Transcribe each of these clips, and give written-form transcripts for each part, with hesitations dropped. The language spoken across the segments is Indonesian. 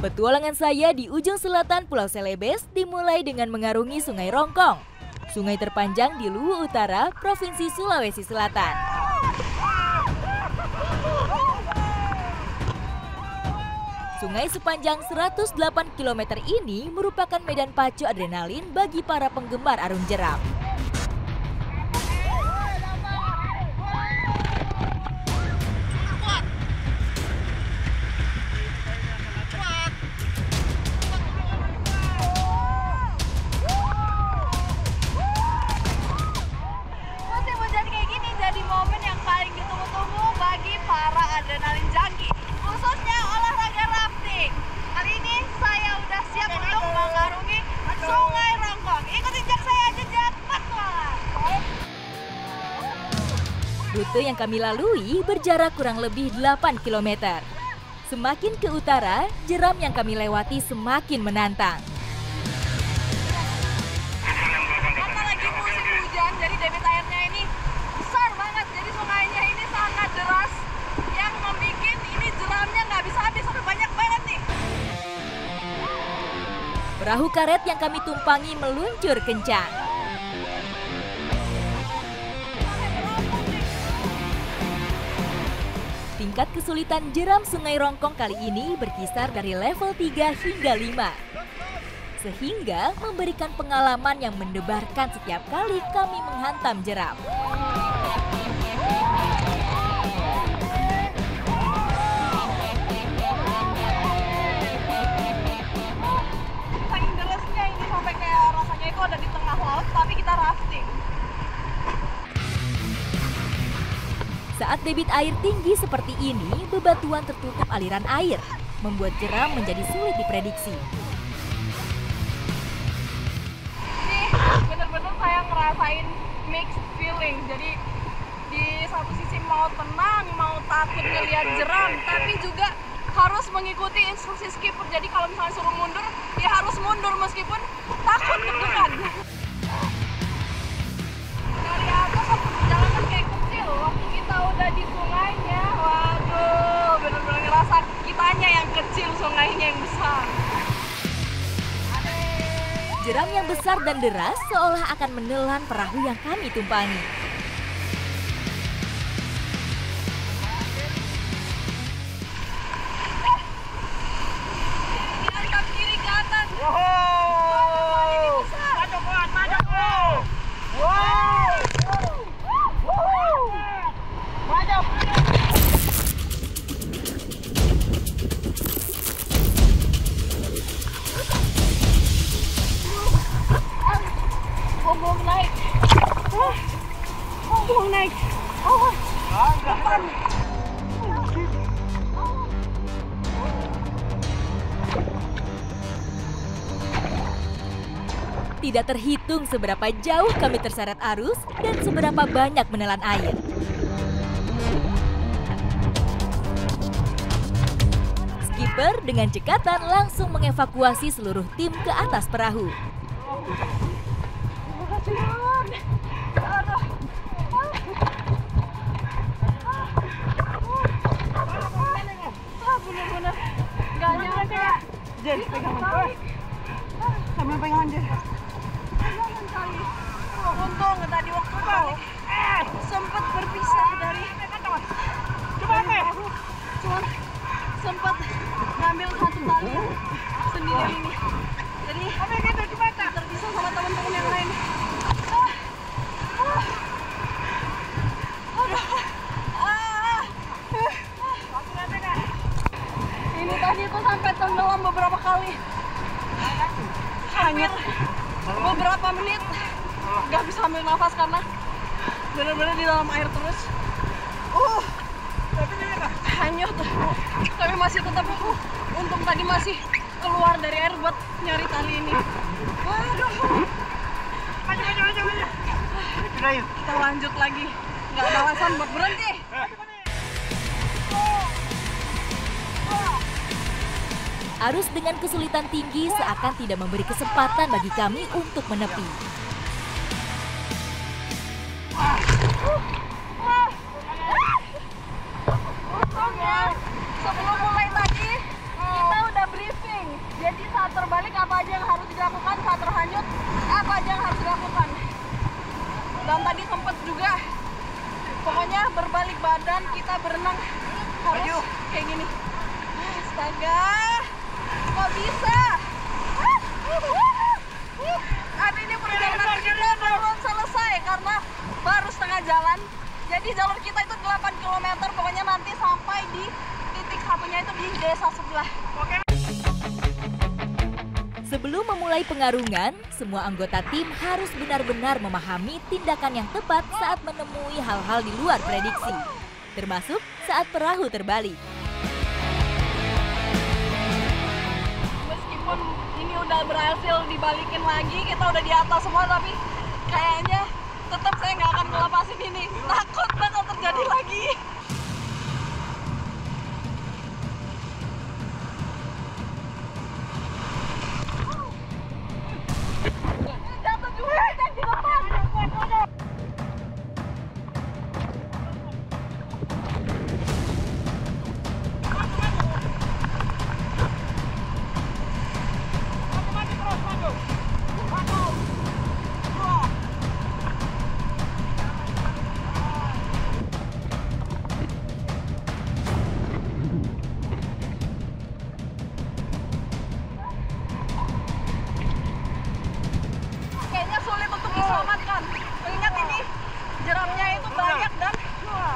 Petualangan saya di ujung selatan Pulau Celebes dimulai dengan mengarungi Sungai Rongkong, sungai terpanjang di Luwu Utara, Provinsi Sulawesi Selatan. Sungai sepanjang 108 km ini merupakan medan pacu adrenalin bagi para penggemar arung jeram. Momen yang paling ditunggu-tunggu bagi para adrenalin junkie, khususnya olahraga rafting. Kali ini saya udah siap untuk mengarungi Sungai Rongkong. Ikutin jejak saya, jejak petualang. Rute yang kami lalui berjarak kurang lebih 8 km. Semakin ke utara, jeram yang kami lewati semakin menantang. Karena lagi musim hujan, jadi debit airnya ini besar banget, jadi sungainya ini sangat deras yang membuat ini jeramnya nggak bisa habis, sampai banyak banget nih. Perahu karet yang kami tumpangi meluncur kencang. Tingkat kesulitan jeram Sungai Rongkong kali ini berkisar dari level 3 hingga 5. Sehingga memberikan pengalaman yang mendebarkan setiap kali kami menghantam jeram. Saking derasnya ini sampai kayak rasanya itu ada di tengah laut, tapi kita rafting. Saat debit air tinggi seperti ini, bebatuan tertutup aliran air, membuat jeram menjadi sulit diprediksi. Ini bener-bener saya ngerasain mixed feeling. Jadi di satu sisi mau tenang, mau takut ngeliat jeram, tapi juga harus mengikuti instruksi skipper. Jadi kalau misalnya suruh mundur, ya harus mundur meskipun takut deg-degan. Dari atas waktu perjalanan kayak kecil, waktu kita udah di sungainya, waduh, bener-bener ngerasa kitanya yang kecil, sungainya yang besar. Jeram yang besar dan deras seolah akan menelan perahu yang kami tumpangi. Diangkat kiri kanan. Belum naik. Belum naik. Depan. Tidak terhitung seberapa jauh kami terseret arus dan seberapa banyak menelan air. Skipper dengan cekatan langsung mengevakuasi seluruh tim ke atas perahu. Bener-bener nggak nyangka. Jadi pegangan. Sambil pegangan Jen. Pegangan kali. Untung tadi waktu balik sempat berpisah dari. Cuman sempat ngambil satu tali sendiri ini. Jadi terpisah sama teman-teman yang lain. Ini tadi tuh sampai tenggelam beberapa kali. Hanyut beberapa menit, nggak bisa ambil nafas karena benar-benar di dalam air terus. Hanyut, tapi masih tetap untung tadi masih keluar dari air buat nyari tali ini. Waduh. Kita lanjut lagi, nggak ada alasan buat berhenti. Arus dengan kesulitan tinggi seakan tidak memberi kesempatan bagi kami untuk menepi. Untungnya sebelum mulai tadi kita udah briefing. Astaga, kok bisa? Aduh, ini perjalanan kita belum selesai karena baru setengah jalan. Jadi jalur kita itu 8 km, pokoknya nanti sampai di titik satunya itu di desa sebelah. Oke. Sebelum memulai pengarungan, semua anggota tim harus benar-benar memahami tindakan yang tepat saat menemui hal-hal di luar prediksi, termasuk saat perahu terbalik. Meskipun ini udah berhasil dibalikin lagi, kita udah di atas semua, tapi kayaknya tetap saya nggak akan ngelepasin ini. Takut bakal terjadi lagi. Jatuh juga dan di depan. Kayaknya sulit untuk diselamatkan. Mengingat ini jeramnya itu banyak dan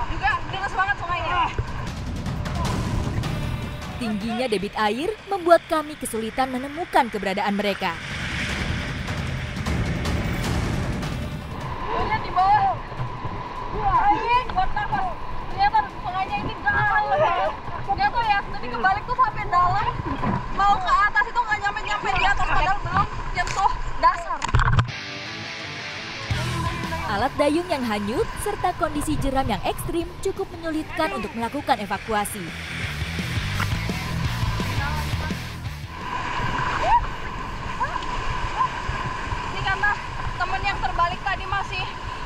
juga deras banget sungainya. Tingginya debit air membuat kami kesulitan menemukan keberadaan mereka. Lihat di bawah. Anjing, buat nafas. Ternyata sungainya ini dalam. Nggak tahu ya, tadi kebalik tuh sampai dalam. Mau ke atas itu nggak nyampe-nyampe di atas, padahal belum nyentuh dasar. Alat dayung yang hanyut serta kondisi jeram yang ekstrim cukup menyulitkan untuk melakukan evakuasi. Ini karena temen yang terbalik tadi masih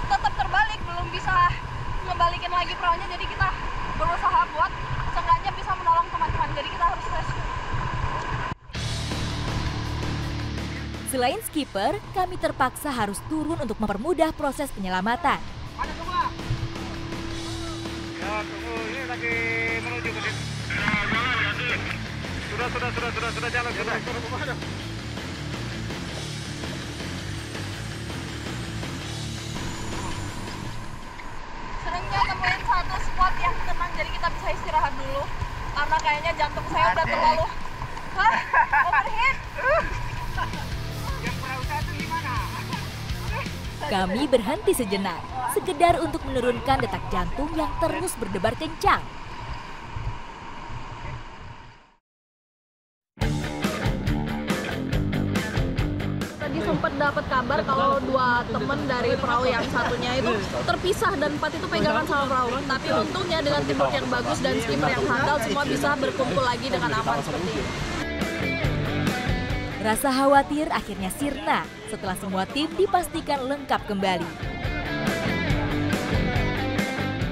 tetap terbalik, belum bisa ngebalikin lagi perahunya, jadi kita berusaha buat seenggaknya bisa menolong teman-teman, jadi kita harus rescue. Selain skipper, kami terpaksa harus turun untuk mempermudah proses penyelamatan. Ada semua. Ya, tunggu, ini lagi menuju ke sini. Sudah jalan, sudah. Seringnya nemuin satu spot yang tenang, jadi kita bisa istirahat dulu. Karena kayaknya jantung saya udah terlalu overheat. Yang perahu satu gimana? Kami berhenti sejenak, sekedar untuk menurunkan detak jantung yang terus berdebar kencang. Tadi sempat dapat kabar kalau dua temen dari perahu yang satunya itu terpisah dan 4 itu pegangan sama perahu. Tapi untungnya dengan teamwork yang bagus dan skipper yang handal, semua bisa berkumpul lagi dengan aman seperti ini. Rasa khawatir akhirnya sirna setelah semua tim dipastikan lengkap kembali.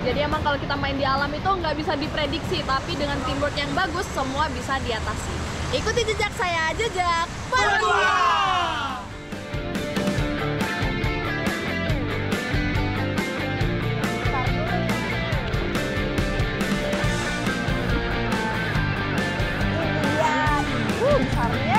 Jadi emang kalau kita main di alam itu nggak bisa diprediksi, tapi dengan teamwork yang bagus semua bisa diatasi. Ikuti jejak saya aja, Jak. Berdua! Besarnya.